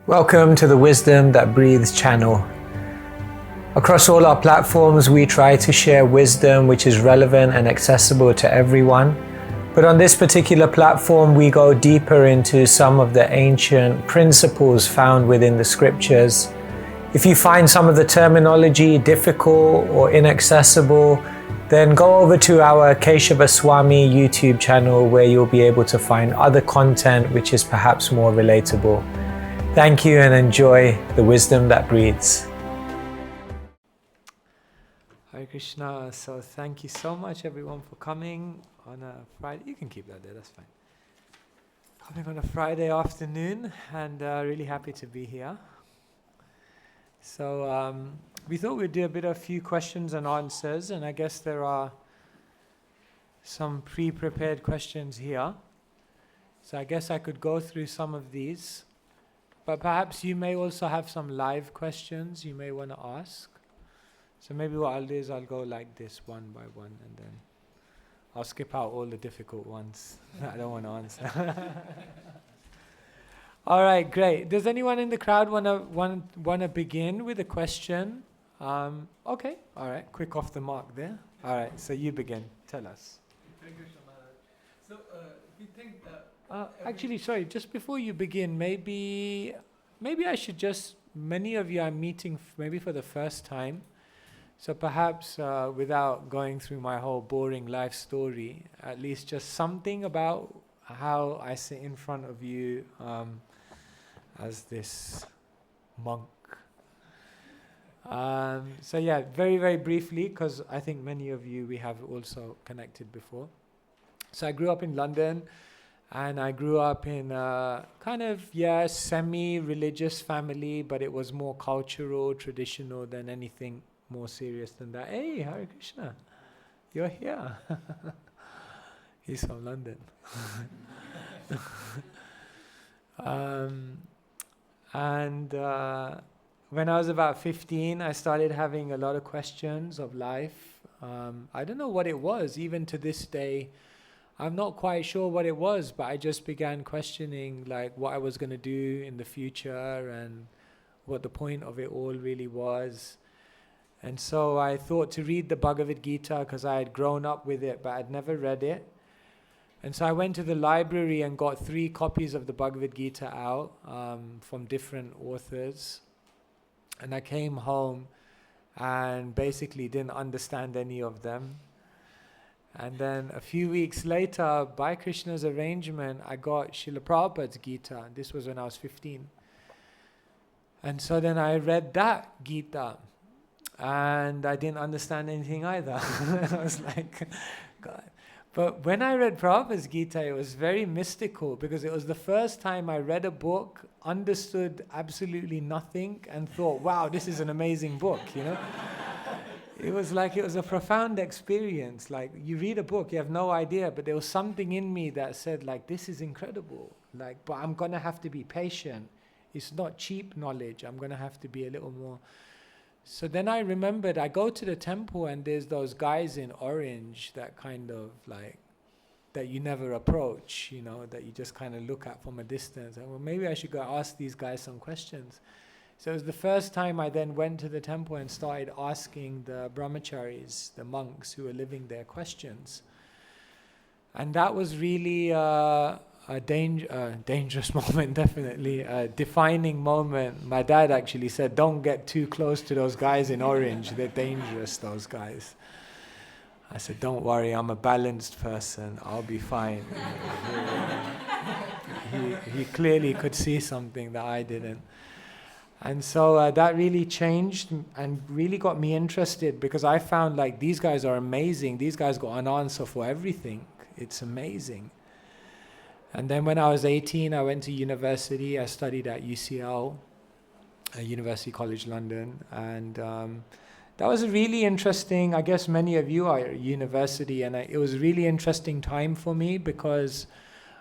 Welcome to the Wisdom That Breathes channel. Across all our platforms, we try to share wisdom which is relevant and accessible to everyone. But on this particular platform, we go deeper into some of the ancient principles found within the scriptures. If you find some of the terminology difficult or inaccessible, then go over to our Keshava Swami YouTube channel where you'll be able to find other content which is perhaps more relatable. Thank you and enjoy the wisdom that breathes. Hare Krishna. So thank you so much everyone for coming on a Friday. You can keep that there, that's fine. Coming on a Friday afternoon and really happy to be here. So we thought we'd do a few questions and answers, and I guess there are some pre-prepared questions here. So I guess I could go through some of these. But perhaps you may also have some live questions you may want to ask. So maybe what I'll do is I'll go like this one by one, and then I'll skip out all the difficult ones that I don't want to answer. All right, great. Does anyone in the crowd want to begin with a question? Okay, all right, quick off the mark there. All right, so you begin. Tell us. Thank you, Maharaj. So, we think that actually, sorry, just before you begin, maybe I should just, many of you I'm meeting maybe for the first time, so perhaps without going through my whole boring life story, at least just something about how I sit in front of you as this monk. So yeah, very, very briefly, because I think many of you we have also connected before. So I grew up in London. And I grew up in a kind of, semi-religious family, but it was more cultural, traditional than anything more serious than that. Hey, Hare Krishna, you're here. He's from London. When I was about 15, I started having a lot of questions of life. I don't know what it was, even to this day. I'm not quite sure what it was, but I just began questioning like what I was going to do in the future and what the point of it all really was. And so I thought to read the Bhagavad Gita because I had grown up with it, but I'd never read it. And so I went to the library and got 3 copies of the Bhagavad Gita out from different authors. And I came home and basically didn't understand any of them. And then a few weeks later, by Krishna's arrangement, I got Srila Prabhupada's Gita. This was when I was 15. And so then I read that Gita, and I didn't understand anything either. I was like, God. But when I read Prabhupada's Gita, it was very mystical, because it was the first time I read a book, understood absolutely nothing, and thought, wow, this is an amazing book, you know? It was a profound experience. Like, you read a book, you have no idea, but there was something in me that said, like, this is incredible. Like, but I'm going to have to be patient. It's not cheap knowledge. I'm going to have to be a little more. So then I remembered, I go to the temple and there's those guys in orange that kind of like, that you never approach, you know, that you just kind of look at from a distance. And well, maybe I should go ask these guys some questions. So it was the first time I then went to the temple and started asking the brahmacharis, the monks who were living there, questions. And that was really a dangerous moment, definitely, a defining moment. My dad actually said, don't get too close to those guys in orange, they're dangerous, those guys. I said, don't worry, I'm a balanced person, I'll be fine. He clearly could see something that I didn't. And so that really changed and really got me interested, because I found like these guys are amazing. These guys got an answer for everything. It's amazing. And then when I was 18, I went to university. I studied at UCL, University College London. And that was a really interesting, I guess many of you are at university, and it was a really interesting time for me because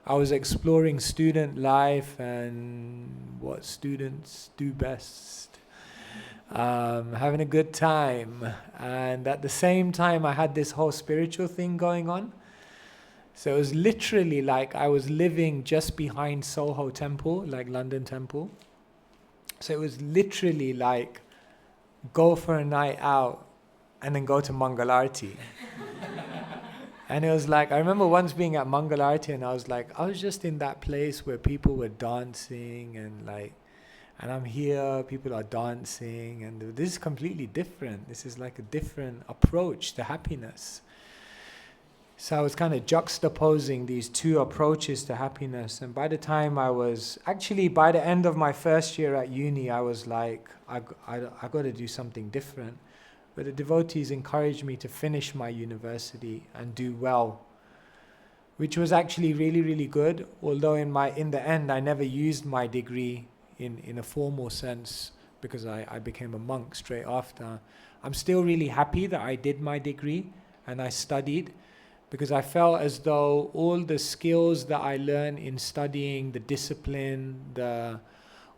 I was exploring student life and what students do best, having a good time. And at the same time, I had this whole spiritual thing going on. So it was literally like I was living just behind Soho Temple, like London Temple. So it was literally like go for a night out and then go to Mangalarti. And it was like, I remember once being at Mangalarti and I was just in that place where people were dancing and I'm here, people are dancing, and this is completely different. This is like a different approach to happiness. So I was kind of juxtaposing these two approaches to happiness. And by the end of my first year at uni, I was like, I got to do something different. But the devotees encouraged me to finish my university and do well, which was actually really, really good. Although in the end, I never used my degree in a formal sense because I became a monk straight after. I'm still really happy that I did my degree and I studied, because I felt as though all the skills that I learned in studying, the discipline,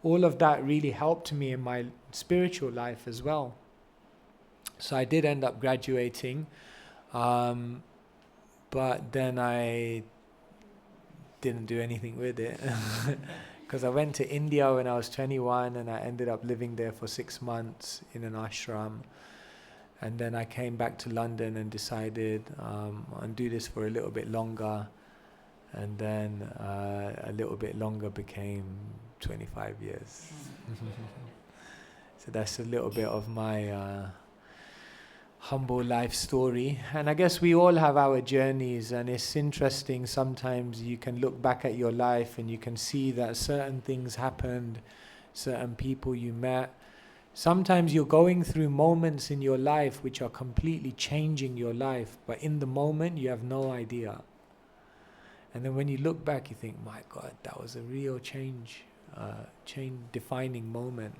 all of that really helped me in my spiritual life as well. So I did end up graduating, but then I didn't do anything with it because I went to India when I was 21 and I ended up living there for 6 months in an ashram. And then I came back to London and decided I'll do this for a little bit longer. And then a little bit longer became 25 years. So that's a little bit of my humble life story. And I guess we all have our journeys, and it's interesting. Sometimes you can look back at your life and you can see that certain things happened, certain people you met. Sometimes you're going through moments in your life which are completely changing your life, but in the moment you have no idea. And then when you look back, you think, my God, that was a real defining moment.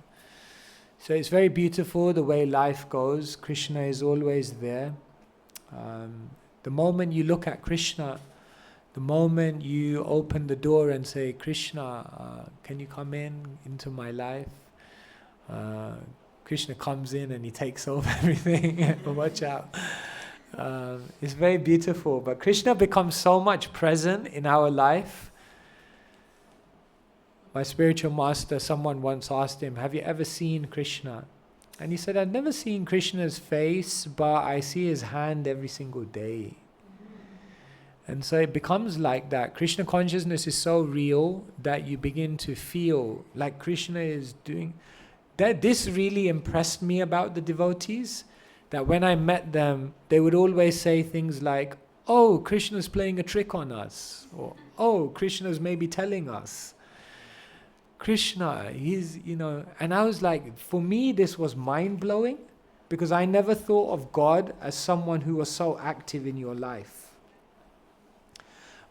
So it's very beautiful the way life goes. Krishna is always there. The moment you look at Krishna, the moment you open the door and say, Krishna, can you come into my life? Krishna comes in and he takes over everything. Watch out. It's very beautiful. But Krishna becomes so much present in our life. My spiritual master, someone once asked him, have you ever seen Krishna? And he said, I've never seen Krishna's face, but I see his hand every single day. And so it becomes like that. Krishna consciousness is so real that you begin to feel like Krishna is doing... This really impressed me about the devotees, that when I met them, they would always say things like, oh, Krishna's playing a trick on us, or oh, Krishna's maybe telling us. Krishna, and I was like, for me this was mind-blowing, because I never thought of God as someone who was so active in your life.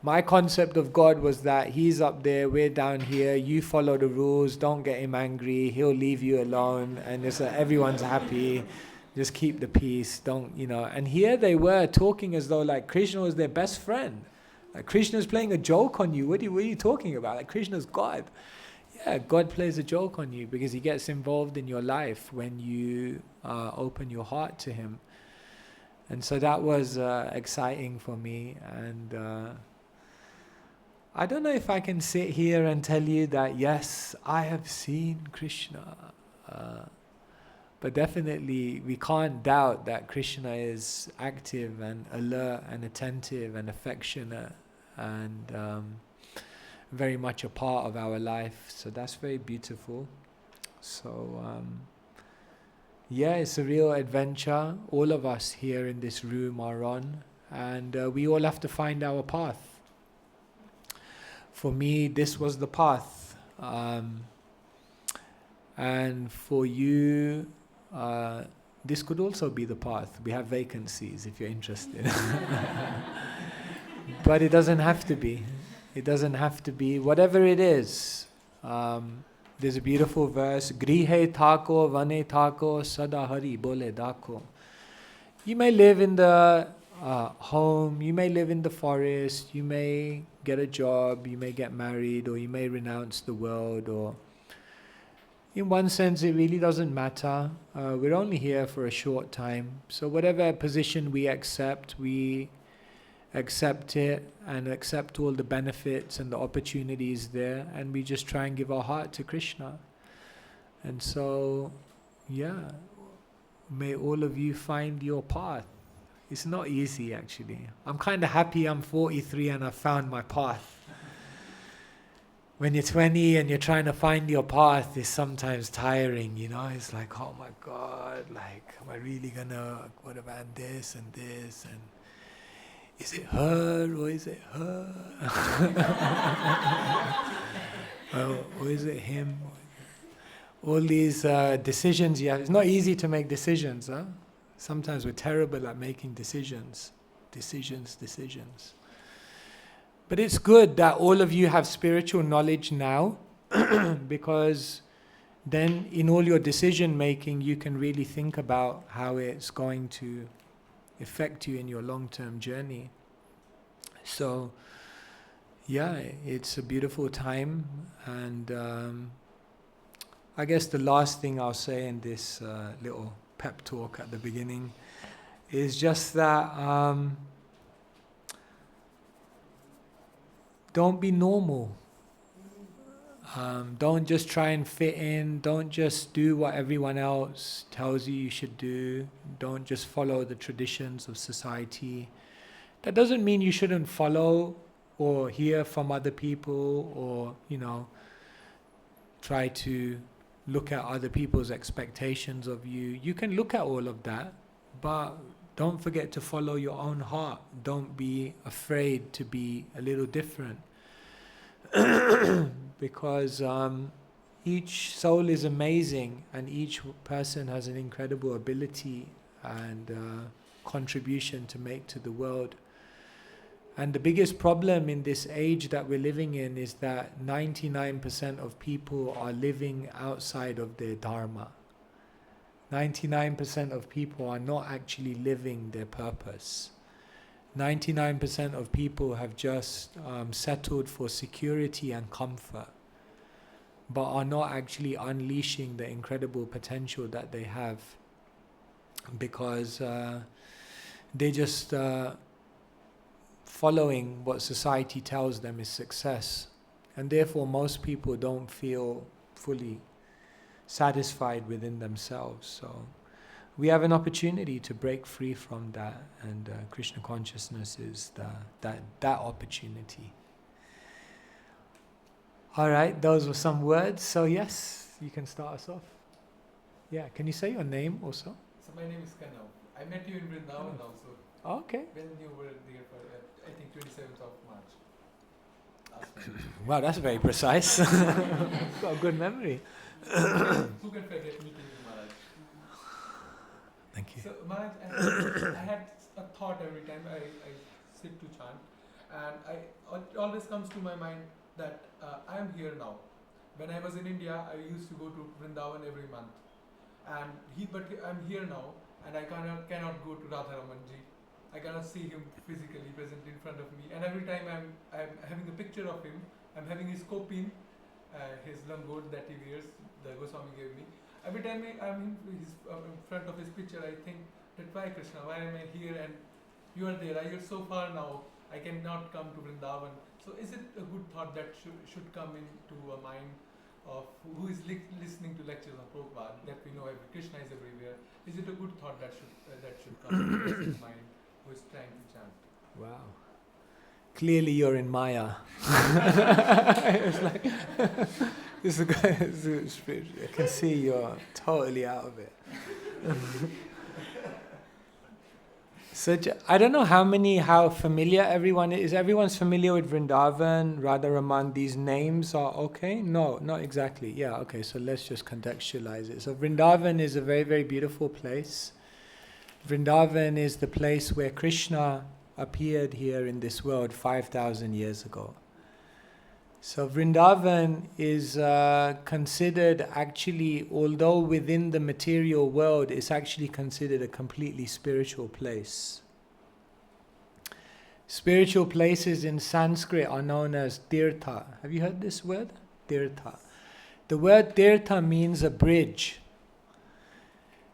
My concept of God was that he's up there, we're down here, you follow the rules, don't get him angry, he'll leave you alone, and everyone's happy, just keep the peace, and here they were talking as though like Krishna was their best friend. Like Krishna's playing a joke on you, what are you talking about? Like Krishna's God. Yeah, God plays a joke on you because he gets involved in your life when you open your heart to him. And so that was exciting for me, and I don't know if I can sit here and tell you that, yes, I have seen Krishna. But definitely we can't doubt that Krishna is active and alert and attentive and affectionate and very much a part of our life. So that's very beautiful. So yeah, it's a real adventure. All of us here in this room are on, and we all have to find our path. For me, this was the path. And for you, this could also be the path. We have vacancies if you're interested. But it doesn't have to be. It doesn't have to be. Whatever it is. There's a beautiful verse. Grihe thako, vane thako, sada hari bole dako. You may live in the home, you may live in the forest, you may get a job, you may get married, or you may renounce the world, or in one sense it really doesn't matter. We're only here for a short time, so whatever position we accept it and accept all the benefits and the opportunities there, and we just try and give our heart to Krishna. And so, yeah, may all of you find your path. It's not easy, actually. I'm kind of happy I'm 43 and I found my path. When you're 20 and you're trying to find your path, it's sometimes tiring, you know. It's like, oh my God, like, am I really gonna, what about this and this? And is it her or is it her? Or is it him? All these decisions you have. It's not easy to make decisions, huh? Sometimes we're terrible at making decisions. Decisions. But it's good that all of you have spiritual knowledge now, because then in all your decision making you can really think about how it's going to affect you in your long-term journey. So, yeah, it's a beautiful time, and I guess the last thing I'll say in this little pep talk at the beginning is just that don't be normal. Don't just try and fit in. Don't just do what everyone else tells you should do. Don't just follow the traditions of society. That doesn't mean you shouldn't follow or hear from other people, or, you know, try to look at other people's expectations of you. You can look at all of that, but don't forget to follow your own heart. Don't be afraid to be a little different. Because each soul is amazing, and each person has an incredible ability and contribution to make to the world. And the biggest problem in this age that we're living in is that 99% of people are living outside of their dharma. 99% of people are not actually living their purpose. 99% of people have just settled for security and comfort, but are not actually unleashing the incredible potential that they have, because they just following what society tells them is success, and therefore most people don't feel fully satisfied within themselves. So we have an opportunity to break free from that, and Krishna consciousness is that opportunity. All right, those were some words. So yes, you can start us off. Yeah, can you say your name also? So my name is Kanav. I met you in Vrindavan also. Okay. When you were there for, I think, 27th of March. Last month. Wow, that's very precise. Got a good memory. Who can forget meeting you, Maharaj? Thank you. So Maharaj, I had a thought every time I sit to chant, and it always comes to my mind that I am here now. When I was in India, I used to go to Vrindavan every month, but I'm here now, and I cannot go to Radharamanji. I cannot see him physically present in front of me, and every time I'm having a picture of him, I'm having his kopin, his langot that he wears, the Goswami gave me. Every time I'm in front of his picture, I think that why Krishna, why am I here and you are there? You're so far now, I cannot come to Vrindavan. So is it a good thought that should come into a mind of who is listening to lectures on Prabhupada, that we know Krishna is everywhere? Is it a good thought that should come into his mind who is trying to chant? Wow. Clearly you're in Maya. It's like, this is I can see you're totally out of it. So I don't know how familiar everyone is. Everyone's familiar with Vrindavan, Radharaman, these names are okay? No, not exactly. Yeah, okay, so let's just contextualize it. So Vrindavan is a very, very beautiful place. Vrindavan is the place where Krishna appeared here in this world 5,000 years ago. So Vrindavan is considered actually, although within the material world, it's actually considered a completely spiritual place. Spiritual places in Sanskrit are known as tirtha. Have you heard this word? Tirtha. The word tirtha means a bridge.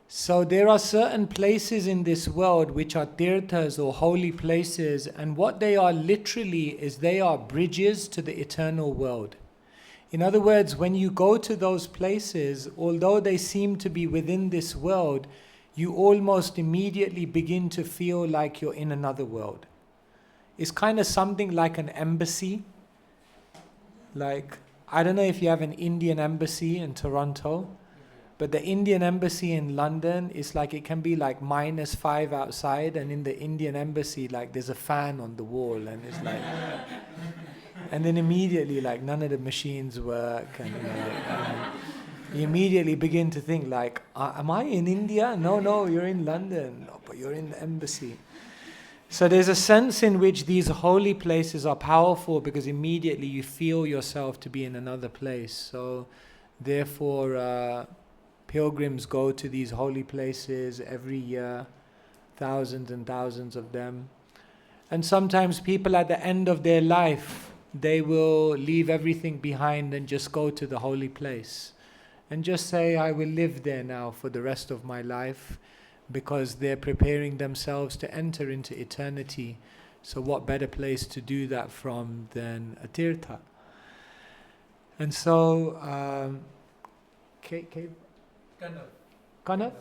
So there are certain places in this world which are tirthas or holy places, and what they are literally is they are bridges to the eternal world. In other words, when you go to those places, although they seem to be within this world, you almost immediately begin to feel like you're in another world. It's kind of something like an embassy. Like, I don't know if you have an Indian embassy in Toronto, but the Indian embassy in London is like, it can be like -5 outside, and in the Indian embassy, like there's a fan on the wall, and it's like, and then immediately like none of the machines work, and you immediately begin to think like, am I in India? No, you're in London. No, but you're in the embassy. So there's a sense in which these holy places are powerful because immediately you feel yourself to be in another place. So therefore pilgrims go to these holy places every year, thousands and thousands of them. And sometimes people at the end of their life, they will leave everything behind and just go to the holy place and just say, I will live there now for the rest of my life, because they're preparing themselves to enter into eternity. So what better place to do that from than a tirtha? And so Kanav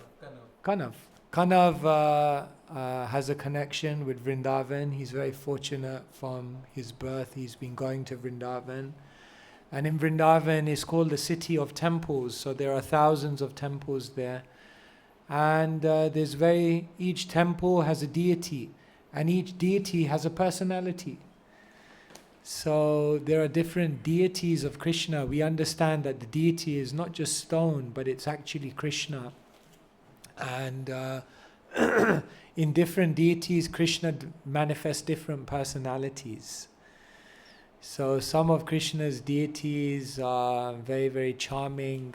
has a connection with Vrindavan. He's very fortunate. From his birth he's been going to Vrindavan. And in Vrindavan is called the city of temples, so there are thousands of temples there. And each temple has a deity, and each deity has a personality. So there are different deities of Krishna. We understand that the deity is not just stone, but it's actually Krishna. And in different deities, Krishna manifests different personalities. So some of Krishna's deities are very, very charming.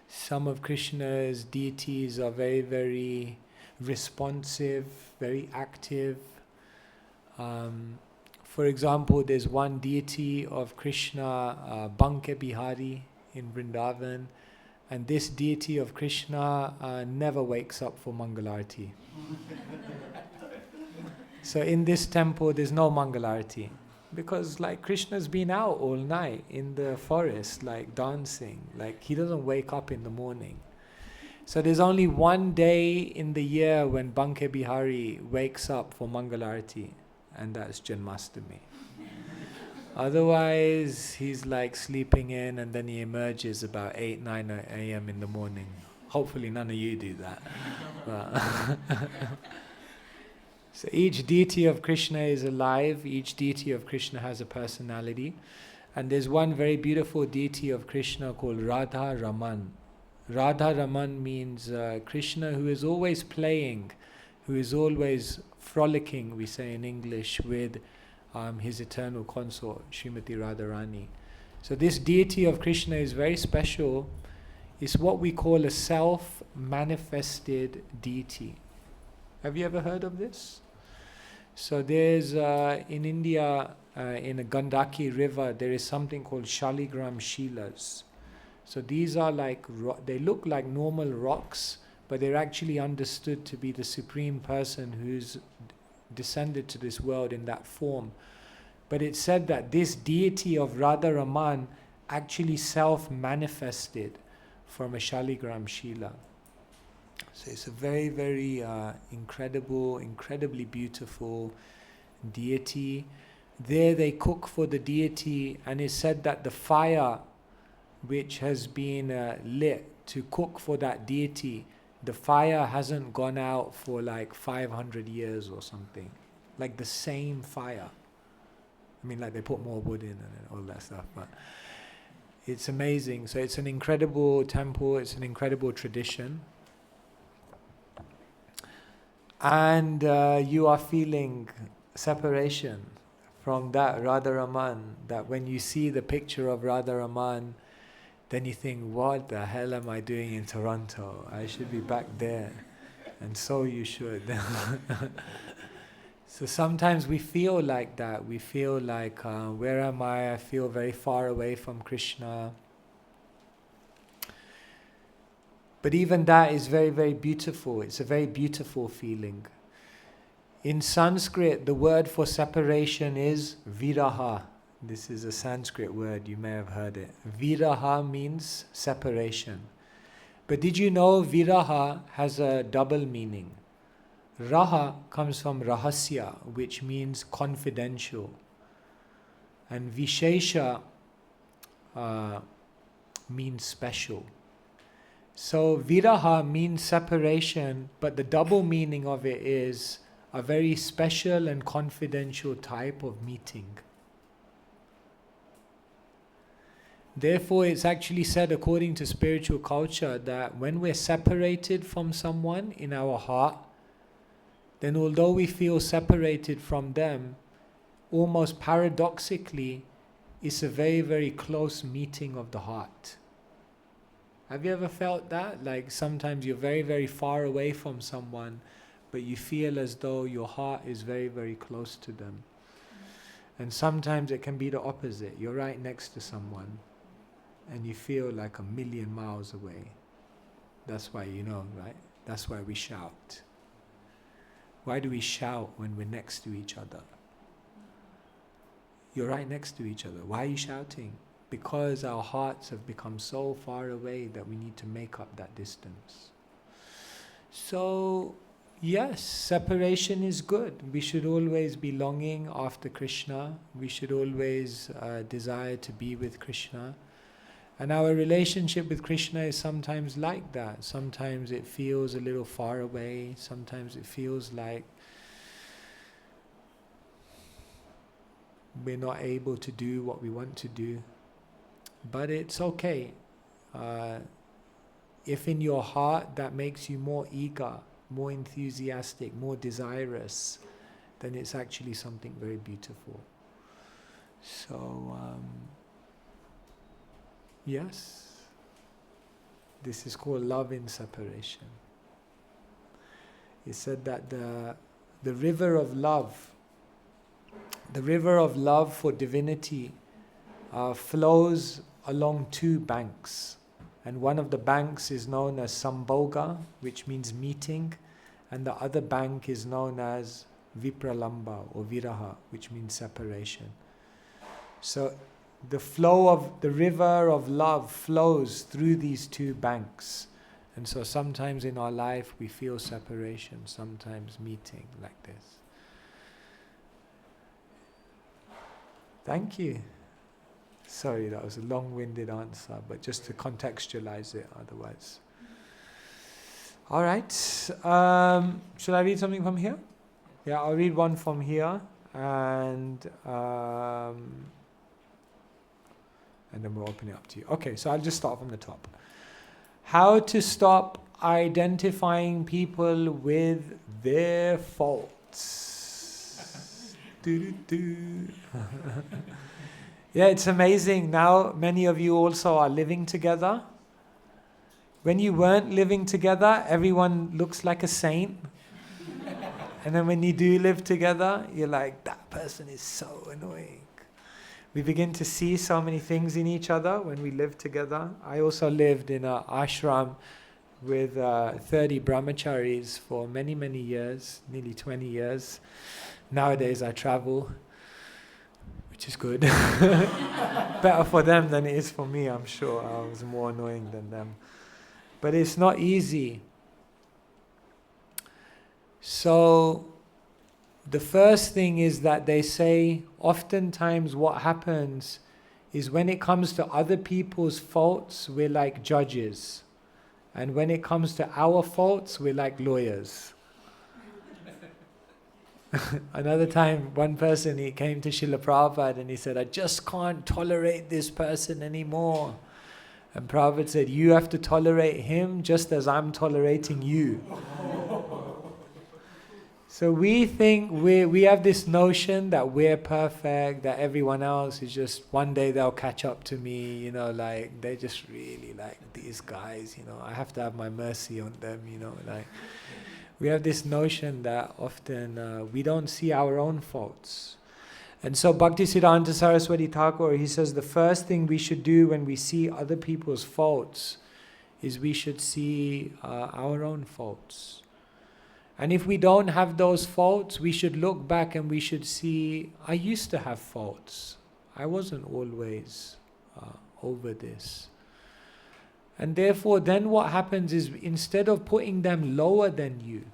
Some of Krishna's deities are very, very responsive, very active. For example, there's one deity of Krishna, Banke Bihari in Vrindavan, and this deity of Krishna never wakes up for Mangalarti. So in this temple there's no Mangalarti, because like Krishna's been out all night in the forest, like dancing, like he doesn't wake up in the morning. So there's only one day in the year when Banke Bihari wakes up for Mangalarti, and that's Janmashtami. Otherwise he's like sleeping in, and then he emerges about 8-9 a.m. in the morning. Hopefully none of you do that. So each deity of Krishna is alive, each deity of Krishna has a personality. And there's one very beautiful deity of Krishna called Radha Raman. Radha Raman means Krishna who is always playing, who is always frolicking, we say in English, with his eternal consort, Srimati Radharani. So this deity of Krishna is very special. It's what we call a self-manifested deity. Have you ever heard of this? So there's in India, in a Gandaki river, there is something called Shaligram Shilas. So these are like, they look like normal rocks, but they're actually understood to be the Supreme Person who's descended to this world in that form. But it's said that this deity of Radha Raman actually self-manifested from a Shaligram Shila. So it's a very, very incredibly beautiful deity. There they cook for the deity, and it's said that the fire which has been lit to cook for that deity, the fire hasn't gone out for like 500 years or something. Like the same fire. I mean, like they put more wood in and all that stuff, but it's amazing. So it's an incredible temple, it's an incredible tradition. And you are feeling separation from that Radha Raman, that when you see the picture of Radha Raman, then you think, what the hell am I doing in Toronto? I should be back there. And so you should. So sometimes we feel like that. We feel like, where am I? I feel very far away from Krishna. But even that is very, very beautiful. It's a very beautiful feeling. In Sanskrit, the word for separation is viraha. This is a Sanskrit word, you may have heard it. Viraha means separation. But did you know viraha has a double meaning? Raha comes from rahasya, which means confidential. And vishesha means special. So viraha means separation, but the double meaning of it is a very special and confidential type of meeting. Therefore, it's actually said according to spiritual culture that when we're separated from someone in our heart, then although we feel separated from them, almost paradoxically, it's a very, very close meeting of the heart. Have you ever felt that? Like sometimes you're very, very far away from someone, but you feel as though your heart is very, very close to them. And sometimes it can be the opposite. You're right next to someone, and you feel like 1,000,000 miles away. That's why, right? That's why we shout. Why do we shout when we're next to each other? You're right next to each other. Why are you shouting? Because our hearts have become so far away that we need to make up that distance. So, yes, separation is good. We should always be longing after Krishna. We should always desire to be with Krishna. And our relationship with Krishna is sometimes like that. Sometimes it feels a little far away. Sometimes it feels like we're not able to do what we want to do. But it's okay. If in your heart that makes you more eager, more enthusiastic, more desirous, then it's actually something very beautiful. So, yes, this is called love in separation. It said that the river of love for divinity flows along two banks. And one of the banks is known as Sambhoga, which means meeting, and the other bank is known as Vipralamba or Viraha, which means separation. So the flow of the river of love flows through these two banks. And so sometimes in our life we feel separation, sometimes meeting like this. Thank you. Sorry, that was a long-winded answer, but just to contextualize it otherwise. All right. Should I read something from here? Yeah, I'll read one from here, and then we'll open it up to you. Okay, so I'll just start from the top. How to stop identifying people with their faults. Yeah, it's amazing. Now many of you also are living together. When you weren't living together, everyone looks like a saint. And then when you do live together, you're like, that person is so annoying. We begin to see so many things in each other when we live together. I also lived in an ashram with 30 brahmacharis for many, many years, nearly 20 years. Nowadays I travel, which is good. Better for them than it is for me, I'm sure. I was more annoying than them. But it's not easy. So the first thing is that they say oftentimes what happens is when it comes to other people's faults, we're like judges. And when it comes to our faults, we're like lawyers. Another time, one person, he came to Srila Prabhupada and he said, I just can't tolerate this person anymore. And Prabhupada said, you have to tolerate him just as I'm tolerating you. So we think we have this notion that we're perfect, that everyone else is just, one day they'll catch up to me, like they just really like these guys, I have to have my mercy on them, like. We have this notion that often we don't see our own faults. And so Bhaktisiddhanta Saraswati Thakur, he says the first thing we should do when we see other people's faults is we should see our own faults. And if we don't have those faults, we should look back and we should see, I used to have faults. I wasn't always over this. And therefore, then what happens is, instead of putting them lower than you,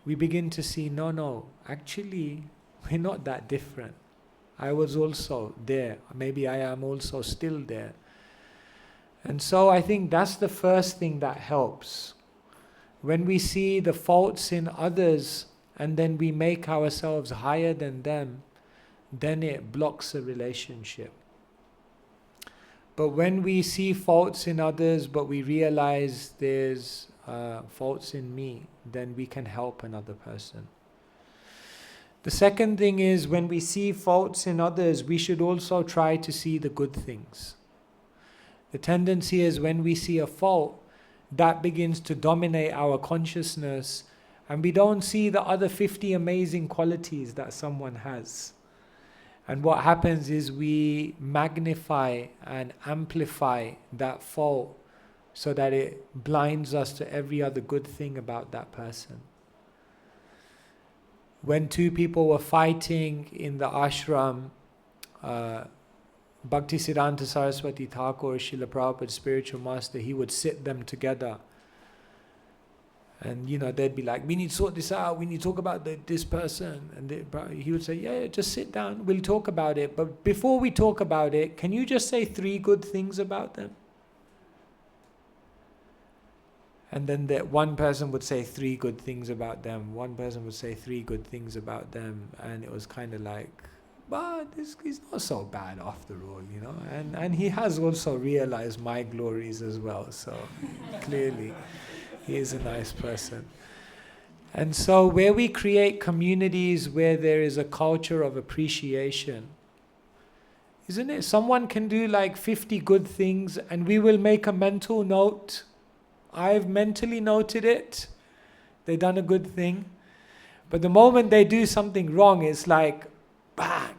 we begin to see, no, actually, we're not that different. I was also there. Maybe I am also still there. And so I think that's the first thing that helps. When we see the faults in others and then we make ourselves higher than them, then it blocks a relationship. But when we see faults in others, but we realize there's faults in me, then we can help another person. The second thing is, when we see faults in others, we should also try to see the good things. The tendency is, when we see a fault, that begins to dominate our consciousness, and we don't see the other 50 amazing qualities that someone has. And what happens is, we magnify and amplify that fault so that it blinds us to every other good thing about that person. When two people were fighting in the ashram, Bhakti Siddhanta Saraswati Thakur, Srila Prabhupada's spiritual master, he would sit them together. And they'd be like, we need to sort this out, we need to talk about this person. And he would say, yeah, just sit down, we'll talk about it. But before we talk about it, can you just say 3 good things about them? And then one person would say 3 good things about them, one person would say 3 good things about them, and it was kind of like, but he's not so bad after all, And he has also realized my glories as well, so clearly he is a nice person. And so where we create communities where there is a culture of appreciation, isn't it? Someone can do like 50 good things and we will make a mental note. I've mentally noted it. They've done a good thing. But the moment they do something wrong, it's like, bang.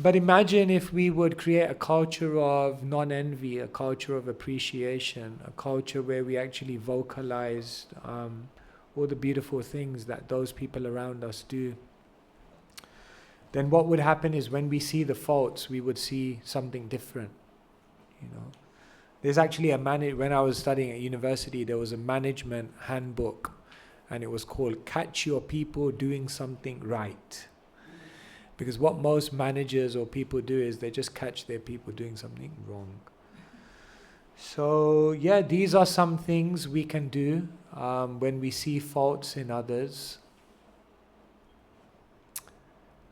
But imagine if we would create a culture of non-envy, a culture of appreciation, a culture where we actually vocalized all the beautiful things that those people around us do. Then what would happen is, when we see the faults, we would see something different. There's actually when I was studying at university, there was a management handbook, and it was called Catch Your People Doing Something Right. Because what most managers or people do is they just catch their people doing something wrong. So yeah, these are some things we can do when we see faults in others.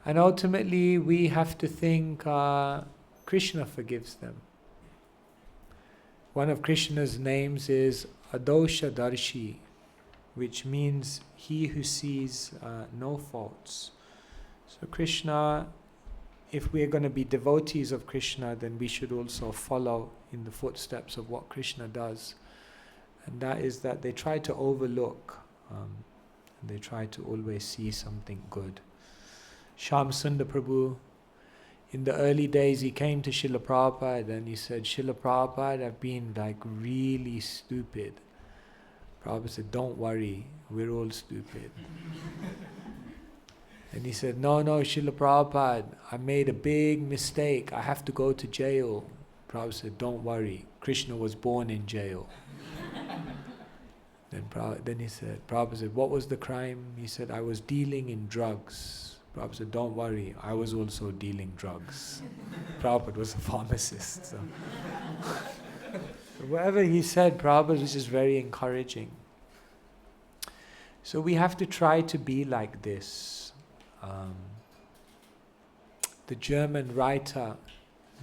And ultimately we have to think Krishna forgives them. One of Krishna's names is Adosha Darshi, which means he who sees no faults. So Krishna, if we are going to be devotees of Krishna, then we should also follow in the footsteps of what Krishna does. And that is that they try to overlook, and they try to always see something good. Shyam Sundar Prabhu, in the early days, he came to Srila Prabhupada and he said, Srila Prabhupada, I've been like really stupid. Prabhupada said, don't worry, we're all stupid. And he said, no, Srila Prabhupada, I made a big mistake. I have to go to jail. Prabhupada said, don't worry, Krishna was born in jail. Then he said, Prabhupada said, what was the crime? He said, I was dealing in drugs. Prabhupada said, don't worry, I was also dealing drugs. Prabhupada was a pharmacist. So. Whatever he said, Prabhupada was just very encouraging. So we have to try to be like this. The German writer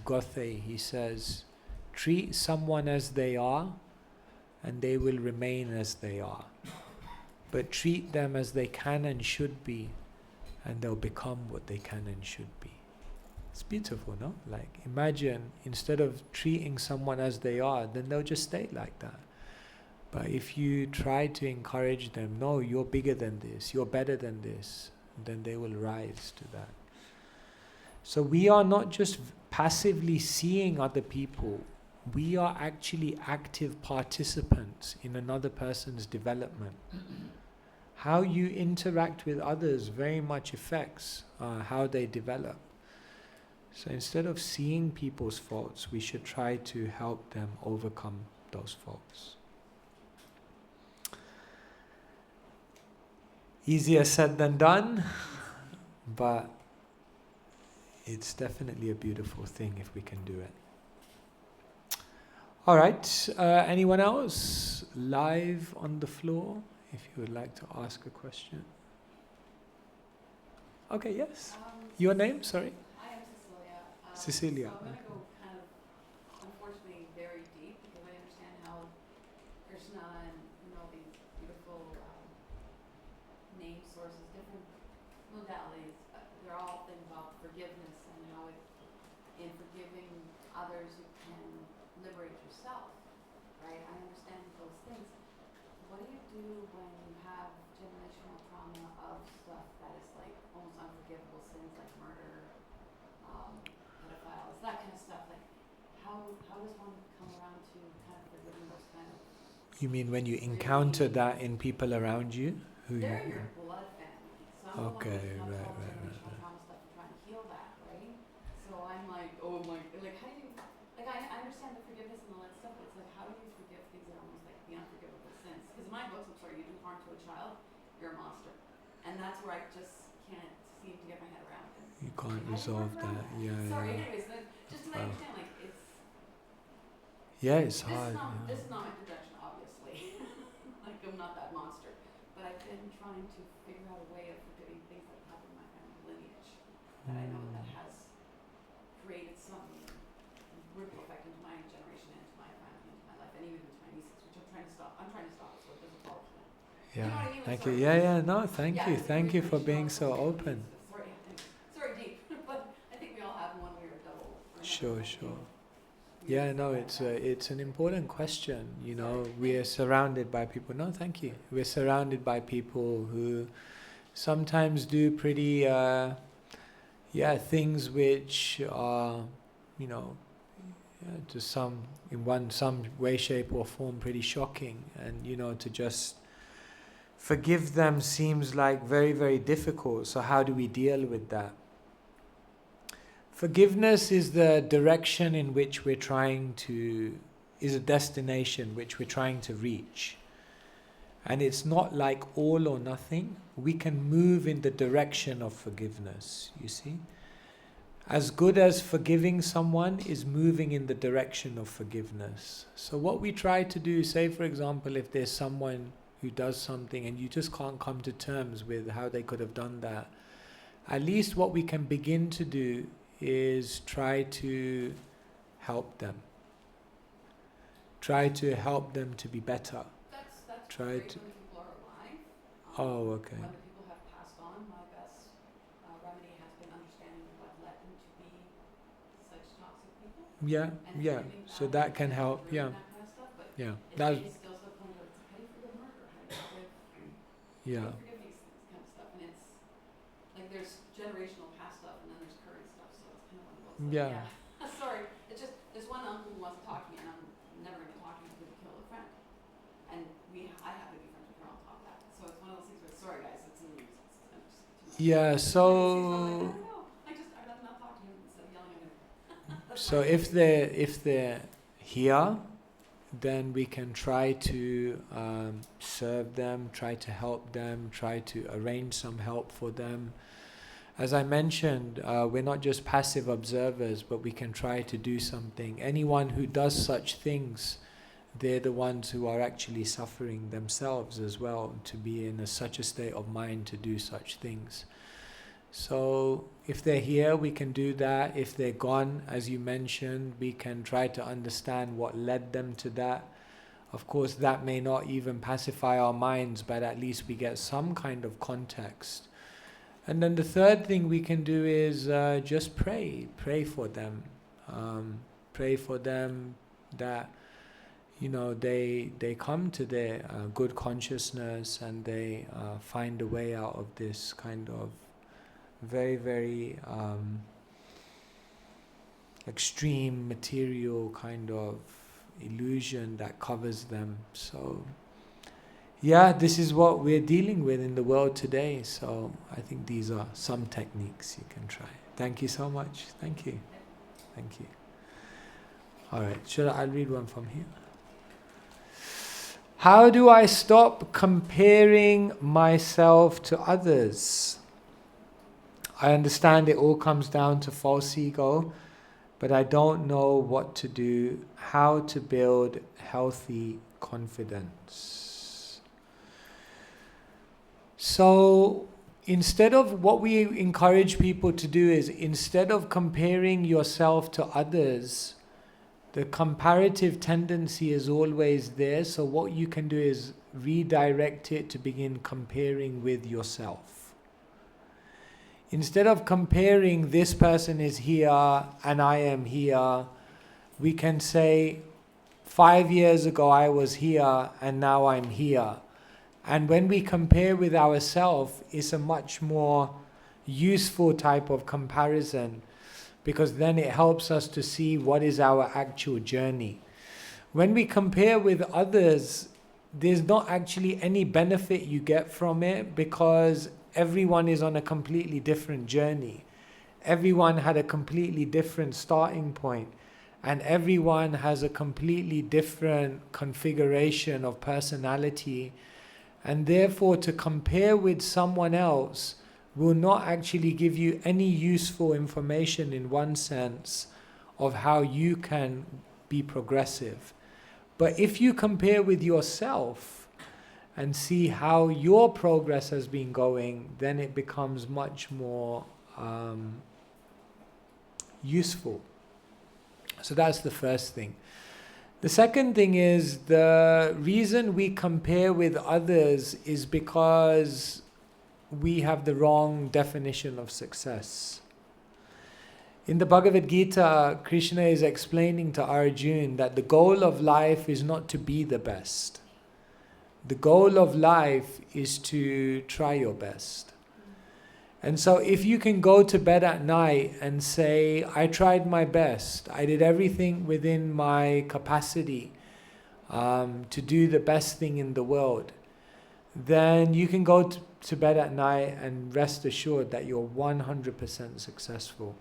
Goethe, he says, treat someone as they are and they will remain as they are. But treat them as they can and should be, and they'll become what they can and should be. It's beautiful, no? Like, imagine, instead of treating someone as they are, then they'll just stay like that. But if you try to encourage them, no, you're bigger than this, you're better than this, then they will rise to that. So we are not just passively seeing other people, we are actually active participants in another person's development. How you interact with others very much affects how they develop. So instead of seeing people's faults, we should try to help them overcome those faults. Easier said than done, but it's definitely a beautiful thing if we can do it. All right, anyone else live on the floor if you would like to ask a question? Okay, yes. Your name, sorry? I am Cecilia. Cecilia. So I'm going to go kind of, unfortunately, very deep because I understand how Krishna and these beautiful name sources, different modalities, they're all things about forgiveness and how in forgiving others you can liberate yourself, right? I understand those things. What do you do when you have generational trauma of stuff that is like almost unforgivable sins like murder, pedophiles, that kind of stuff? Like, how does one come around to kind of forgiving those kind of? You mean when you encounter that in people around you? They're in your blood family. So I'm Okay, the one right. generational trauma stuff and trying to heal that, right? So I'm like, oh my, like how do you, like I understand the forgiveness and all that stuff, but it's like how do you forgive things that are almost like the unforgivable sins? Because in my books, I'm sorry, you do harm to a child, you're a monster. And that's where I just can't seem to get my head around it. You can't resolve that. Yeah. Sorry, Yeah. anyways, just to understand, like it's. Yeah, it's hard. This is not my projection, obviously. Like I'm not that monster, but I've been trying to figure out a way of forgiving things that happen in my family lineage that I know that has created some ripple effect into my generation, into my family, into my life, and even into my nieces, which I'm trying to stop. I'm trying to stop it so it doesn't fall to them. Yeah. You know what I mean? Thank Sorry. you. Yeah. No, thank you. Yeah, Thank you for being so sorry, open. Sorry, deep, but I think we all have one way or double. Sure. Yeah, no, it's an important question. You know, we are surrounded by people. No, thank you. We're surrounded by people who sometimes do pretty, things which are, to some way, shape, or form, pretty shocking. And to just forgive them seems like very, very difficult. So how do we deal with that? Forgiveness is the direction in which we're is a destination which we're trying to reach. And it's not like all or nothing. We can move in the direction of forgiveness, you see. As good as forgiving someone is moving in the direction of forgiveness. So what we try to do, say for example, if there's someone who does something and you just can't come to terms with how they could have done that, at least what we can begin to do is try to help them. Try to help them to be better. That's Try great to. when people are alive. Oh, okay. When the people have passed on, my best remedy has been understanding what led them to be such toxic people. Yeah, And yeah. So that can help. Yeah, that kind of stuff, but yeah. it's still to the point where it's how do you forgive murder? How do you Yeah. forgive these kind of stuff? And it's like there's generational past stuff and then there's current stuff, so it's kind of one of those. Like, Yeah. Sorry, it's just there's one uncle who wants to talk to me and I'm never going to talk to him because he killed a friend. And I happen to be friends with her on top of that. So it's one of those things where, sorry guys, it's in the news. Yeah, so I'd rather not talk to him instead of yelling at him. so if they're here, then we can try to serve them, try to help them, try to arrange some help for them. As I mentioned, we're not just passive observers, but we can try to do something. Anyone who does such things, they're the ones who are actually suffering themselves as well, to be in such a state of mind to do such things. So if they're here, we can do that. If they're gone, as you mentioned, we can try to understand what led them to that. Of course, that may not even pacify our minds, but at least we get some kind of context. And then the third thing we can do is just pray for them. Pray for them that they come to their good consciousness and they find a way out of this kind of very, very extreme material kind of illusion that covers them. So yeah, this is what we're dealing with in the world today. So I think these are some techniques you can try. Thank you so much. Thank you. Thank you. All right, I'll read one from here. How do I stop comparing myself to others? I understand it all comes down to false ego, but I don't know what to do, how to build healthy confidence. So instead of, what we encourage people to do is, instead of comparing yourself to others, the comparative tendency is always there, so what you can do is redirect it to begin comparing with yourself. Instead of comparing, this person is here and I am here, we can say, 5 years ago I was here and now I'm here. And when we compare with ourselves, it's a much more useful type of comparison, because then it helps us to see what is our actual journey. When we compare with others, there's not actually any benefit you get from it, because everyone is on a completely different journey. Everyone had a completely different starting point, and everyone has a completely different configuration of personality, and therefore to compare with someone else will not actually give you any useful information in one sense of how you can be progressive. But if you compare with yourself and see how your progress has been going, then it becomes much more useful. So that's the first thing. The second thing is, the reason we compare with others is because we have the wrong definition of success. In the Bhagavad Gita, Krishna is explaining to Arjuna that the goal of life is not to be the best. The goal of life is to try your best. And so if you can go to bed at night and say, I tried my best, I did everything within my capacity to do the best thing in the world, then you can go to bed at night and rest assured that you're 100% successful.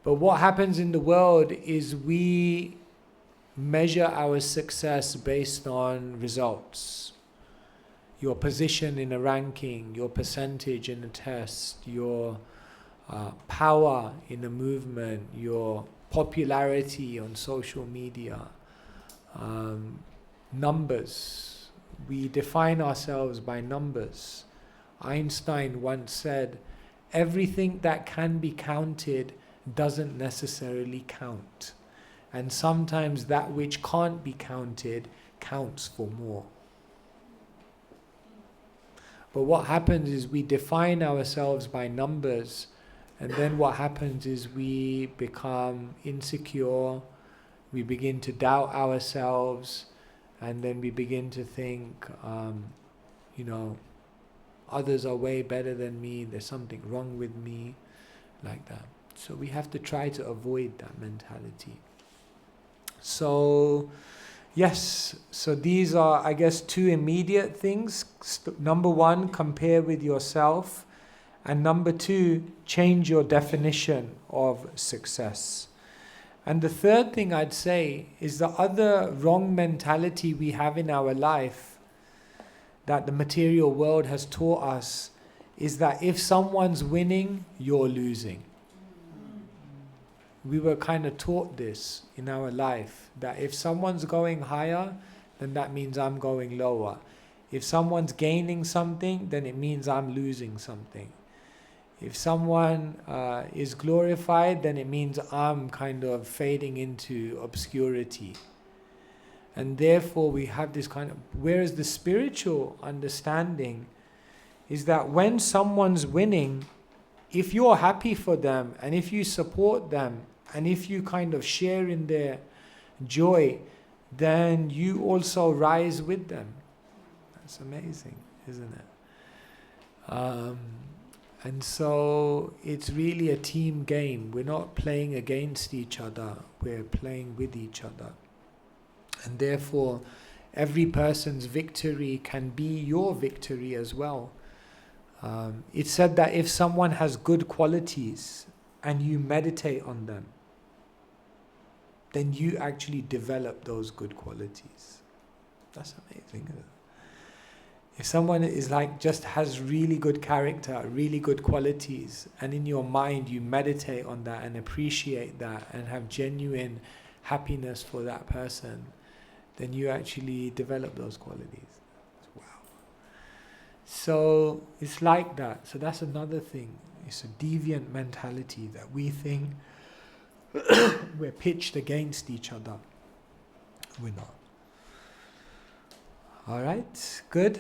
But what happens in the world is we measure our success based on results. Your position in a ranking, your percentage in a test, your power in a movement, your popularity on social media, numbers. We define ourselves by numbers. Einstein once said, everything that can be counted doesn't necessarily count. And sometimes that which can't be counted counts for more. But what happens is we define ourselves by numbers, and then what happens is we become insecure, we begin to doubt ourselves, and then we begin to think, others are way better than me, there's something wrong with me, like that. So we have to try to avoid that mentality. So, yes, so these are, I guess, two immediate things. Number one, compare with yourself. And number two, change your definition of success. And the third thing I'd say is the other wrong mentality we have in our life that the material world has taught us is that if someone's winning, you're losing. We were kind of taught this in our life, that if someone's going higher, then that means I'm going lower. If someone's gaining something, then it means I'm losing something. If someone is glorified, then it means I'm kind of fading into obscurity. And therefore we have this kind of, whereas the spiritual understanding is that when someone's winning, if you're happy for them and if you support them and if you kind of share in their joy, then you also rise with them. That's amazing, isn't it? And so it's really a team game. We're not playing against each other, we're playing with each other. And therefore, every person's victory can be your victory as well. It's said that if someone has good qualities and you meditate on them, then you actually develop those good qualities. That's amazing, isn't it? If someone is like, just has really good character, really good qualities, and in your mind you meditate on that and appreciate that and have genuine happiness for that person, then you actually develop those qualities. Wow. So it's like that. So that's another thing. It's a deviant mentality that we think we're pitched against each other. We're not. All right, good.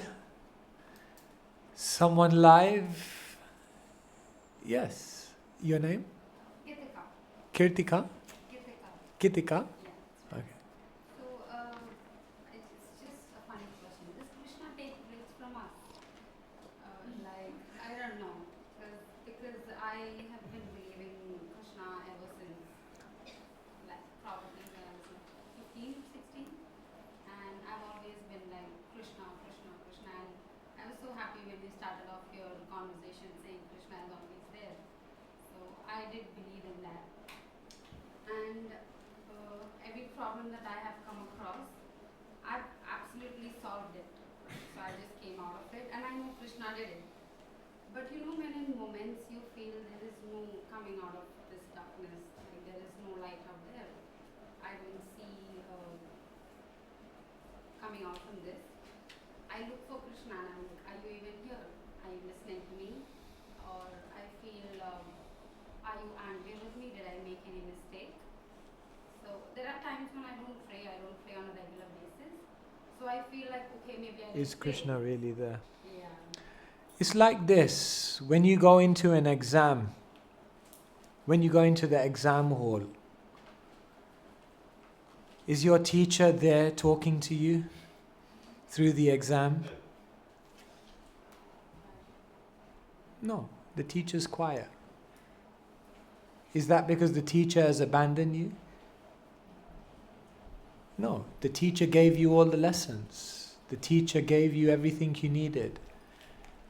Someone live? Yes. Your name? Gitika. Kirtika? Gitika. Kitika? Yeah. Okay. So, it's just a funny question. Does Krishna take breaks from us? Like, I don't know. Because I have been believing Krishna ever since, like, probably when I was like 15, 16. And I've always been like, Krishna, Krishna, Krishna. And I was so happy when you started off your conversation saying Krishna is always there. So I did believe in that. And every problem that I have come across, I've absolutely solved it. So I just came out of it, and I know Krishna did it. But you know, when in moments you feel there is no coming out of this darkness, like there is no light out there, I don't see coming out from this. I look for Krishna and I'm like, are you even here? Are you listening to me? Or I feel, are you angry with me? Did I make any mistake? So there are times when I don't pray on a regular basis. So I feel like, okay, maybe I Is just pray. Krishna really there? Yeah. It's like this. When you go into an exam, when you go into the exam hall, is your teacher there talking to you through the exam? No, the teacher's quiet. Is that because the teacher has abandoned you? No, the teacher gave you all the lessons. The teacher gave you everything you needed.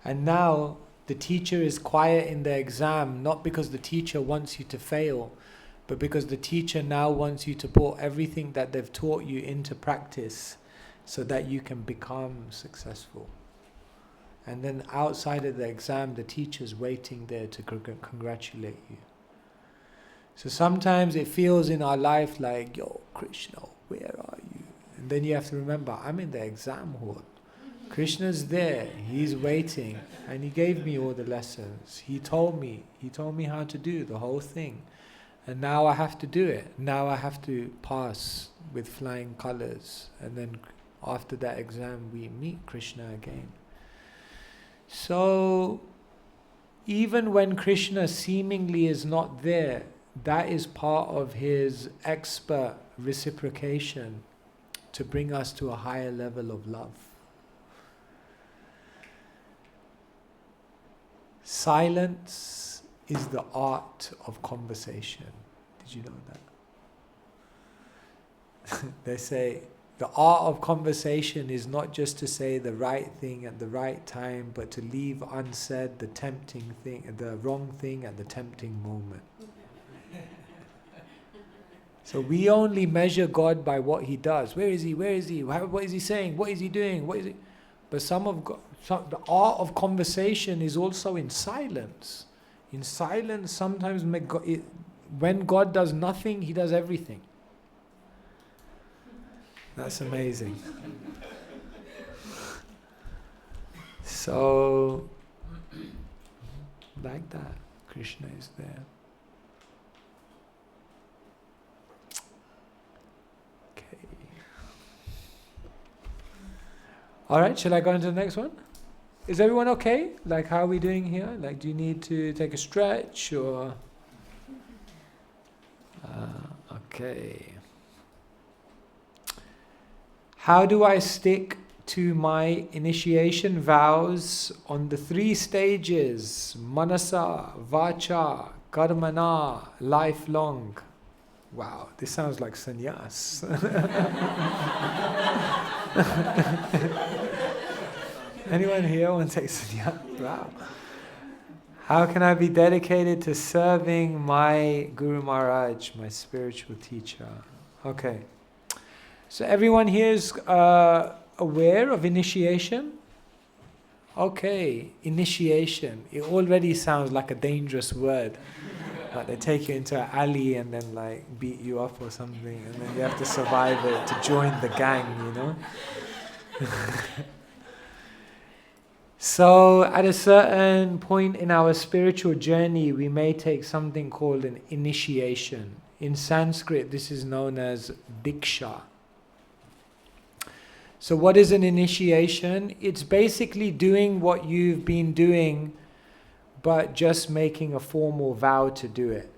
And now the teacher is quiet in the exam, not because the teacher wants you to fail, but because the teacher now wants you to put everything that they've taught you into practice so that you can become successful. And then outside of the exam, the teacher's waiting there to congratulate you. So sometimes it feels in our life like, yo, Krishna, where are you? And then you have to remember, I'm in the exam hall. Krishna's there, he's waiting, and he gave me all the lessons. He told me how to do the whole thing. And now I have to do it. Now I have to pass with flying colors. And then after that exam, we meet Krishna again. So, even when Krishna seemingly is not there, that is part of his expert reciprocation to bring us to a higher level of love. Silence is the art of conversation. Did you know that? They say the art of conversation is not just to say the right thing at the right time, but to leave unsaid the tempting thing, the wrong thing at the tempting moment. So we only measure God by what He does. Where is He? Where is He? What is He saying? What is He doing? What is He? But the art of conversation is also in silence. In silence, sometimes when God does nothing, He does everything. That's amazing. So, like that, Krishna is there. Okay. All right, shall I go into the next one? Is everyone okay? Like, how are we doing here? Like, do you need to take a stretch or? Okay. How do I stick to my initiation vows on the 3 stages, manasa, vacha, karmana, lifelong? Wow, this sounds like sannyas. Anyone here want to take sannyas? Wow. How can I be dedicated to serving my Guru Maharaj, my spiritual teacher? Okay. So everyone here is aware of initiation? Okay, initiation. It already sounds like a dangerous word. Like they take you into an alley and then like beat you up or something, and then you have to survive it to join the gang, you know? So at a certain point in our spiritual journey, we may take something called an initiation. In Sanskrit, this is known as diksha. So what is an initiation? It's basically doing what you've been doing, but just making a formal vow to do it.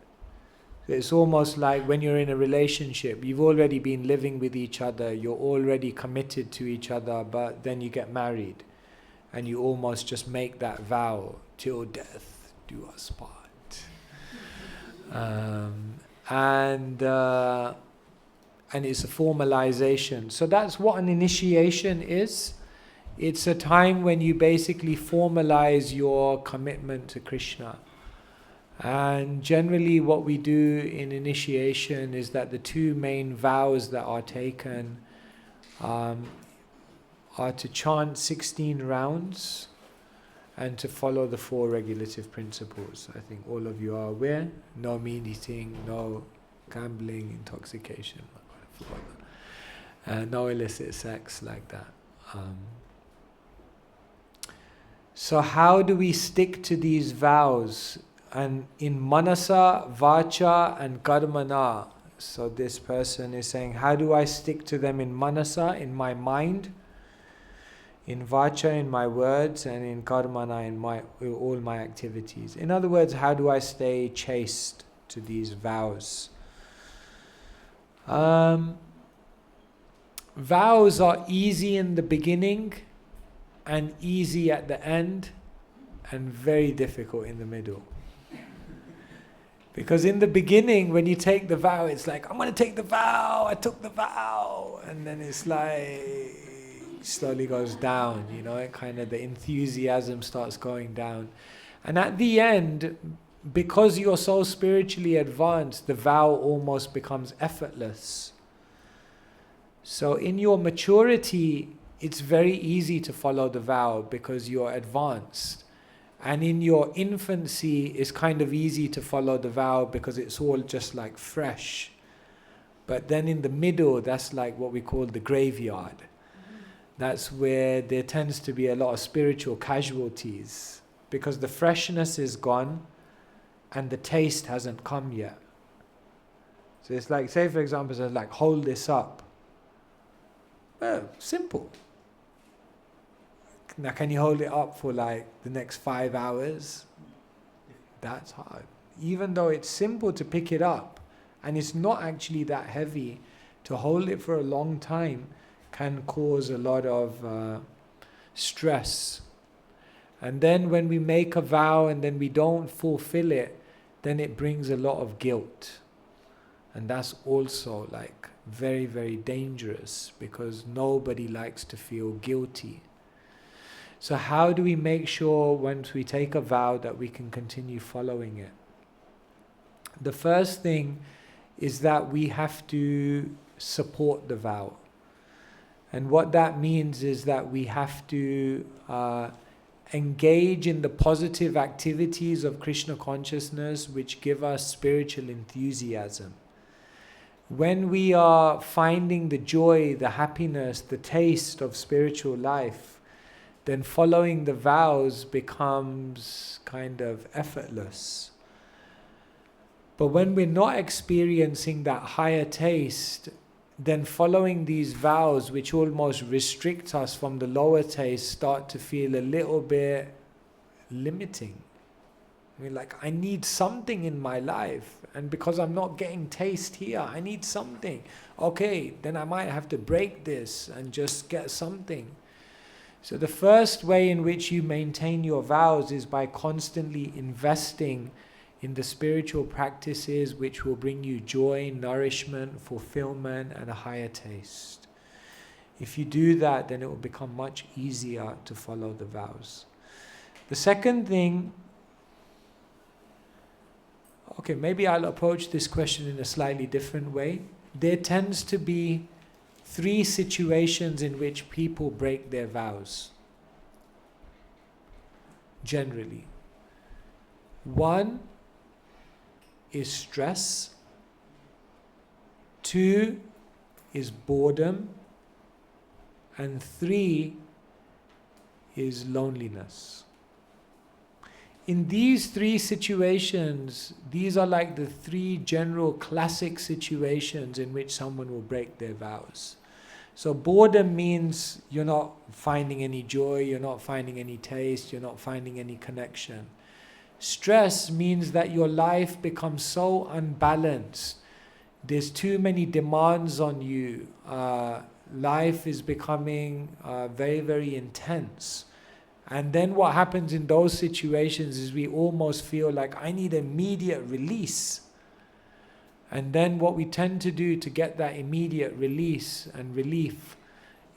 It's almost like when you're in a relationship, you've already been living with each other, you're already committed to each other, but then you get married. And you almost just make that vow, till death do us part. And it's a formalization. So that's what an initiation is. It's a time when you basically formalize your commitment to Krishna. And generally what we do in initiation is that the two main vows that are taken are to chant 16 rounds and to follow the 4 regulative principles. I think all of you are aware. No meat eating, no gambling, intoxication, I forgot that. No illicit sex like that. So how do we stick to these vows? And in manasa, vacha and karmana. So this person is saying, how do I stick to them in manasa, in my mind, in vacha, in my words, and in karmana, in all my activities? In other words, how do I stay chaste to these vows? Vows are easy in the beginning and easy at the end and very difficult in the middle. Because in the beginning, when you take the vow, it's like, I'm going to take the vow, I took the vow. And then it's like, slowly goes down, you know, it kind of, the enthusiasm starts going down. And at the end, because you're so spiritually advanced, the vow almost becomes effortless. So in your maturity, it's very easy to follow the vow because you're advanced. And in your infancy, it's kind of easy to follow the vow because it's all just like fresh. But then in the middle, that's like what we call the graveyard. That's where there tends to be a lot of spiritual casualties because the freshness is gone and the taste hasn't come yet. So it's like, say for example, it's like, hold this up. Well, simple. Now can you hold it up for like the next 5 hours? That's hard. Even though it's simple to pick it up and it's not actually that heavy, to hold it for a long time can cause a lot of stress. And then when we make a vow and then we don't fulfill it, then it brings a lot of guilt. And that's also like very, very dangerous because nobody likes to feel guilty. So how do we make sure once we take a vow that we can continue following it? The first thing is that we have to support the vow. And what that means is that we have to engage in the positive activities of Krishna consciousness which give us spiritual enthusiasm. When we are finding the joy, the happiness, the taste of spiritual life, then following the vows becomes kind of effortless. But when we're not experiencing that higher taste, then following these vows, which almost restrict us from the lower taste, start to feel a little bit limiting. I mean, like, I need something in my life, and because I'm not getting taste here, I need something. Okay, then I might have to break this and just get something. So the first way in which you maintain your vows is by constantly investing in the spiritual practices which will bring you joy, nourishment, fulfillment, and a higher taste. If you do that, then it will become much easier to follow the vows. The second thing, okay, maybe I'll approach this question in a slightly different way. There tends to be 3 situations in which people break their vows. Generally. 1 is stress. 2 is boredom. And 3 is loneliness. In these 3 situations, these are like the 3 general classic situations in which someone will break their vows. So boredom means you're not finding any joy, you're not finding any taste, you're not finding any connection. Stress means that your life becomes so unbalanced. There's too many demands on you. Life is becoming very, very intense. And then what happens in those situations is we almost feel like I need immediate release. And then what we tend to do to get that immediate release and relief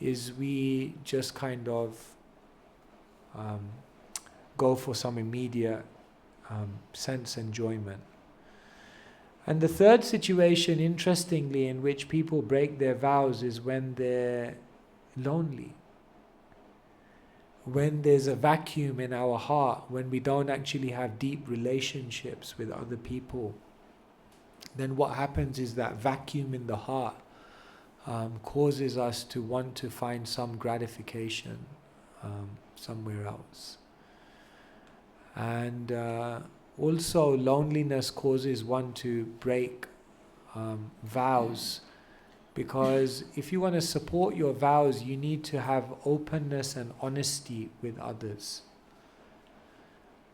is we just kind of go for some immediate sense enjoyment. And the third situation, interestingly, in which people break their vows is when they're lonely. When there's a vacuum in our heart, when we don't actually have deep relationships with other people, then what happens is that vacuum in the heart causes us to want to find some gratification somewhere else. And also loneliness causes one to break vows, because if you want to support your vows, you need to have openness and honesty with others.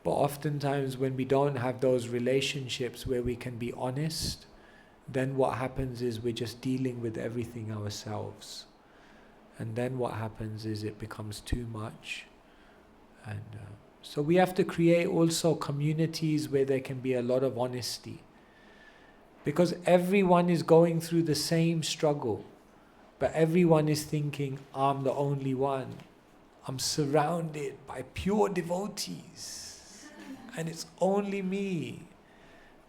But oftentimes when we don't have those relationships where we can be honest, then what happens is we're just dealing with everything ourselves. And then what happens is it becomes too much. And so we have to create also communities where there can be a lot of honesty. Because everyone is going through the same struggle, but everyone is thinking, I'm the only one. I'm surrounded by pure devotees, and it's only me,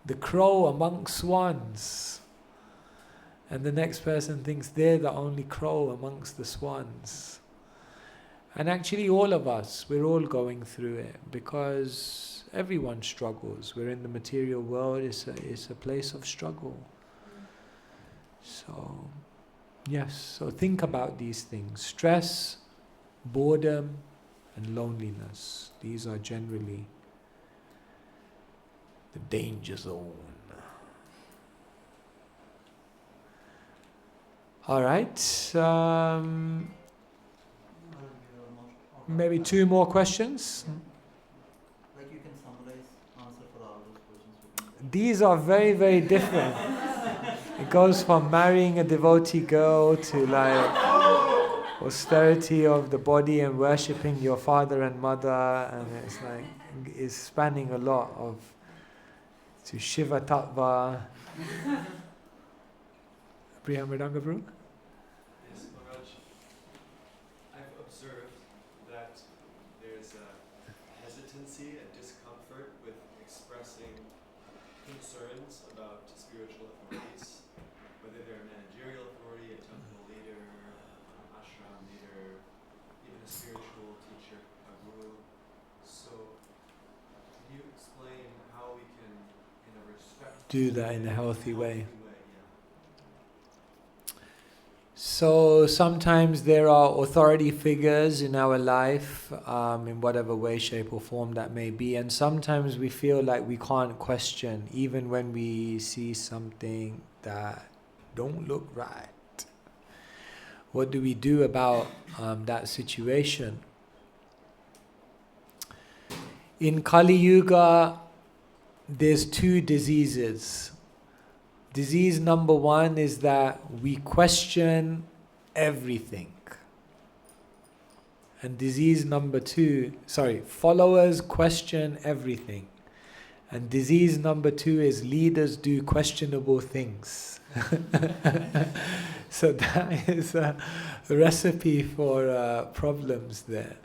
the crow among swans. And the next person thinks they're the only crow amongst the swans. And actually all of us, we're all going through it, because everyone struggles. We're in the material world, it's a place of struggle. So, yes, so think about these things. Stress, boredom, and loneliness. These are generally the danger zone. All right. Maybe 2 more questions. Like you can summarize answer for all those questions. These are very, very different. It goes from marrying a devotee girl to like austerity of the body and worshipping your father and mother, and it's like it's spanning a lot of to Shiva Tattva. Priya Mridanga Prabhu? Yes, Maharaj. I've observed that there's a hesitancy and discomfort with expressing concerns about spiritual authorities, whether they're a managerial authority, a temple leader, ashram leader, even a spiritual teacher, a guru. So, can you explain how we can, in a respectful Do that in a healthy way. yeah. So sometimes there are authority figures in our life, in whatever way, shape or form that may be, and sometimes we feel like we can't question even when we see something that don't look right. What do we do about that situation? In Kali Yuga, there's 2 diseases. Disease number 1 is that we question everything. And disease number 2, followers question everything. And disease number 2 is leaders do questionable things. So that is a recipe for problems there.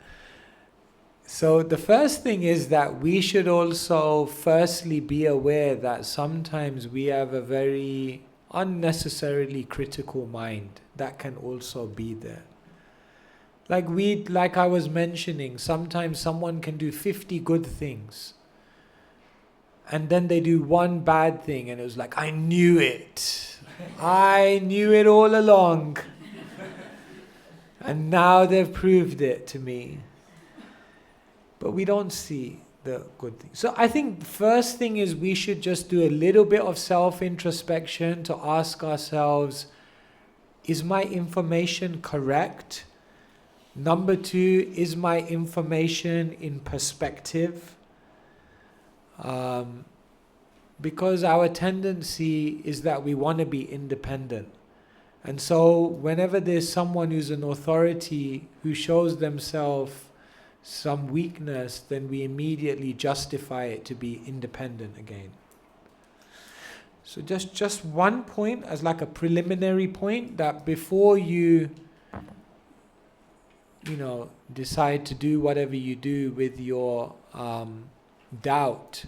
So the first thing is that we should also firstly be aware that sometimes we have a very unnecessarily critical mind. That can also be there. Like I was mentioning, sometimes someone can do 50 good things and then they do one bad thing and it was like, I knew it. I knew it all along. And now they've proved it to me. But we don't see the good thing. So I think the first thing is we should just do a little bit of self-introspection to ask ourselves, is my information correct? Number 2, is my information in perspective? Because our tendency is that we want to be independent. And so whenever there's someone who's an authority who shows themselves some weakness, then we immediately justify it to be independent again. So just one point as like a preliminary point, that before you decide to do whatever you do with your doubt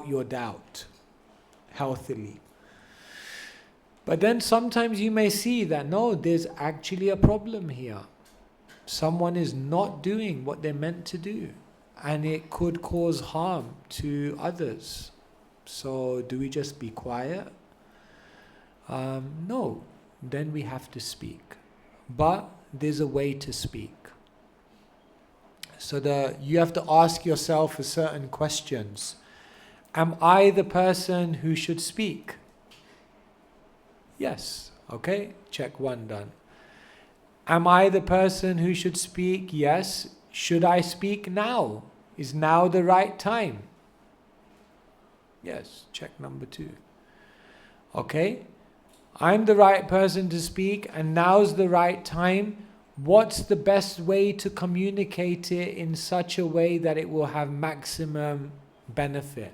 your doubt healthily. But then sometimes you may see that no, there's actually a problem here. Someone is not doing what they're meant to do, and it could cause harm to others. So do we just be quiet? No, then we have to speak. But there's a way to speak. So you have to ask yourself a certain questions. Am I the person who should speak? Yes. Okay, check 1 done. Am I the person who should speak? Yes. Should I speak now? Is now the right time? Yes, check number 2. Okay, I'm the right person to speak and now's the right time. What's the best way to communicate it in such a way that it will have maximum benefit?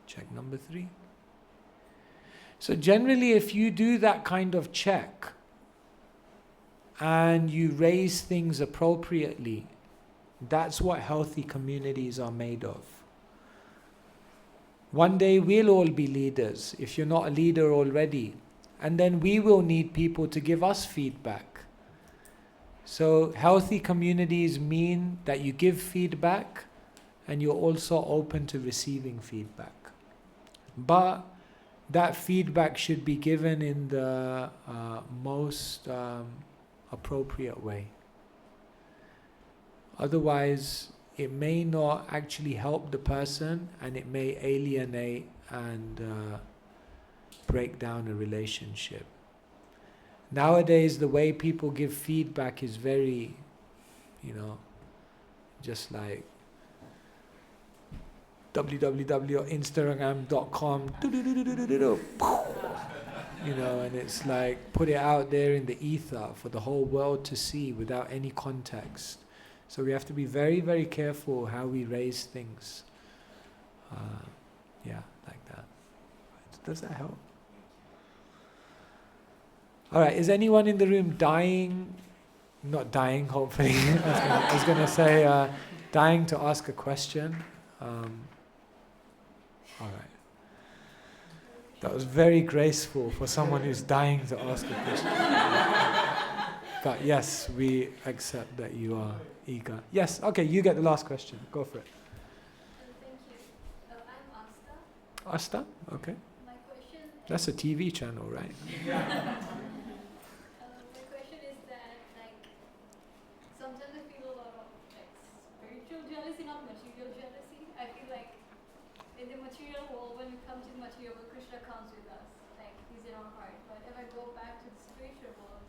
Check number 3. So generally, if you do that kind of check and you raise things appropriately, that's what healthy communities are made of. One day we'll all be leaders, if you're not a leader already. And then we will need people to give us feedback. So healthy communities mean that you give feedback and you're also open to receiving feedback. But that feedback should be given in the most appropriate way. Otherwise, it may not actually help the person and it may alienate and break down a relationship. Nowadays, the way people give feedback is very, just like www.instagram.com, and it's like put it out there in the ether for the whole world to see without any context. So we have to be very, very careful how we raise things. Like that. Does that help? All right, is anyone in the room dying? Not dying, hopefully. I was going to say dying to ask a question. All right. That was very graceful for someone who's dying to ask a question. But yes, we accept that you are eager. Yes, okay, you get the last question. Go for it. Thank you. I'm Asta. Asta? Okay. My question That's a TV channel, right? my question is that, sometimes I feel a lot of spiritual jealousy, not material jealousy. I feel like in the material world, when we come to the material world, Krishna comes with us, he's in our heart. But if I go back to the spiritual world,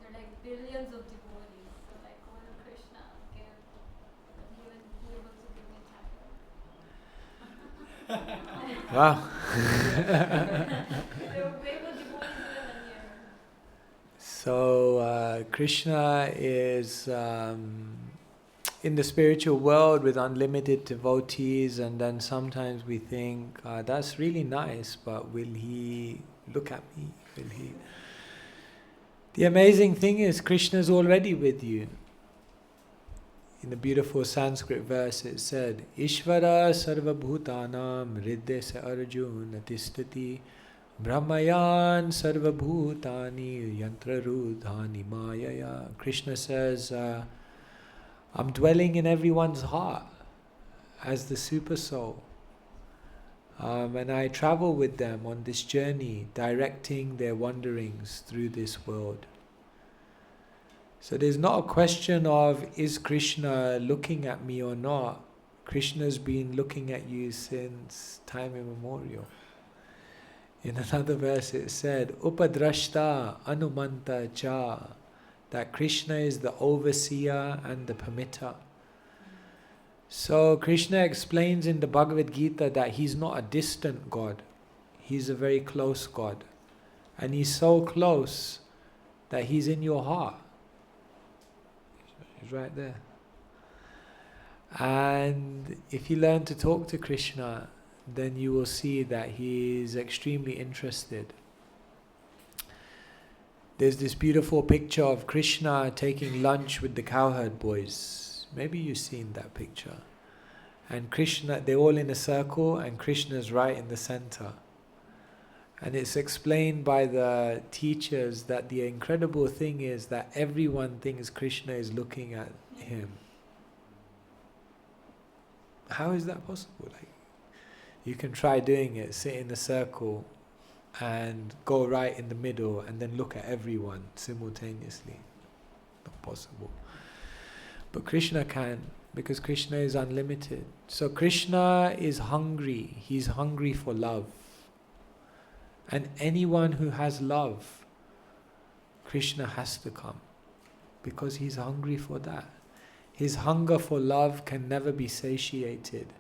there are billions of devotees. So what will Krishna give? He will be able to give me time. Wow. There were way more devotees than here. So Krishna is in the spiritual world with unlimited devotees, and then sometimes we think, that's really nice, but will he look at me? Will he? The amazing thing is, Krishna's already with you. In the beautiful Sanskrit verse it said, Ishvara sarva bhutanam hridya sa arjuna tistati brahmayan sarva bhutani yantrarudhani mayaya. Krishna says, I'm dwelling in everyone's heart as the super soul. And I travel with them on this journey, directing their wanderings through this world. So there's not a question of, is Krishna looking at me or not? Krishna's been looking at you since time immemorial. In another verse it said, Upadrashta Anumanta Cha, that Krishna is the overseer and the permitter. So Krishna explains in the Bhagavad Gita that he's not a distant God. He's a very close God. And he's so close that he's in your heart. He's right there. And if you learn to talk to Krishna, then you will see that he is extremely interested. There's this beautiful picture of Krishna taking lunch with the cowherd boys. Maybe you've seen that picture. And Krishna, they're all in a circle and Krishna's right in the center. And it's explained by the teachers that the incredible thing is that everyone thinks Krishna is looking at him. How is that possible? Like, you can try doing it, sit in a circle and go right in the middle and then look at everyone simultaneously. Not possible. But Krishna can, because Krishna is unlimited. So Krishna is hungry. He's hungry for love. And anyone who has love, Krishna has to come, because he's hungry for that. His hunger for love can never be satiated.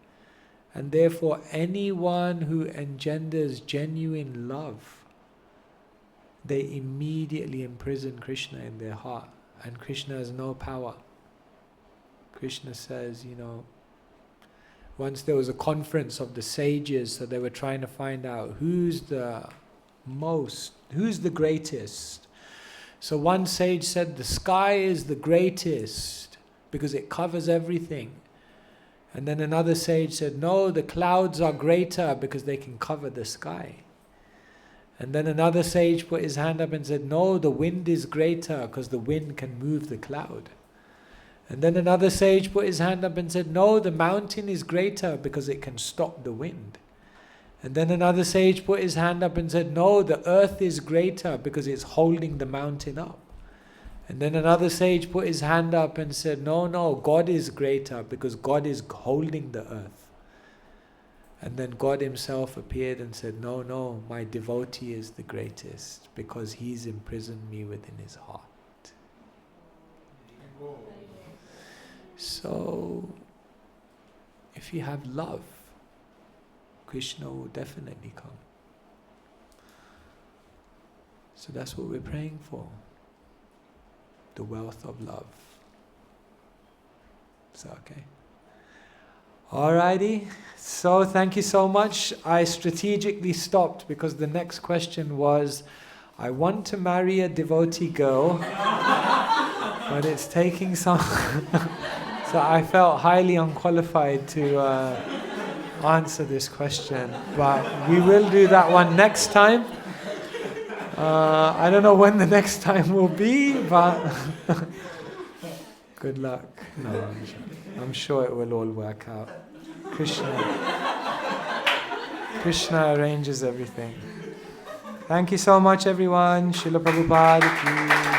And therefore anyone who engenders genuine love, they immediately imprison Krishna in their heart. And Krishna has no power. Krishna says, once there was a conference of the sages, so they were trying to find out who's the greatest. So one sage said, the sky is the greatest because it covers everything. And then another sage said, no, the clouds are greater because they can cover the sky. And then another sage put his hand up and said, no, the wind is greater because the wind can move the cloud. And then another sage put his hand up and said, no, the mountain is greater because it can stop the wind. And then another sage put his hand up and said, no, the earth is greater because it's holding the mountain up. And then another sage put his hand up and said, no, God is greater because God is holding the earth. And then God himself appeared and said, no, my devotee is the greatest because he's imprisoned me within his heart. So, if you have love, Krishna will definitely come. So that's what we're praying for. The wealth of love. So, okay. Alrighty. So, thank you so much. I strategically stopped because the next question was, I want to marry a devotee girl, but it's taking some... So I felt highly unqualified to answer this question, but we will do that one next time. I don't know when the next time will be, but good luck. No, I'm sure it will all work out. Krishna arranges everything. Thank you so much, everyone. Srila Prabhupada ki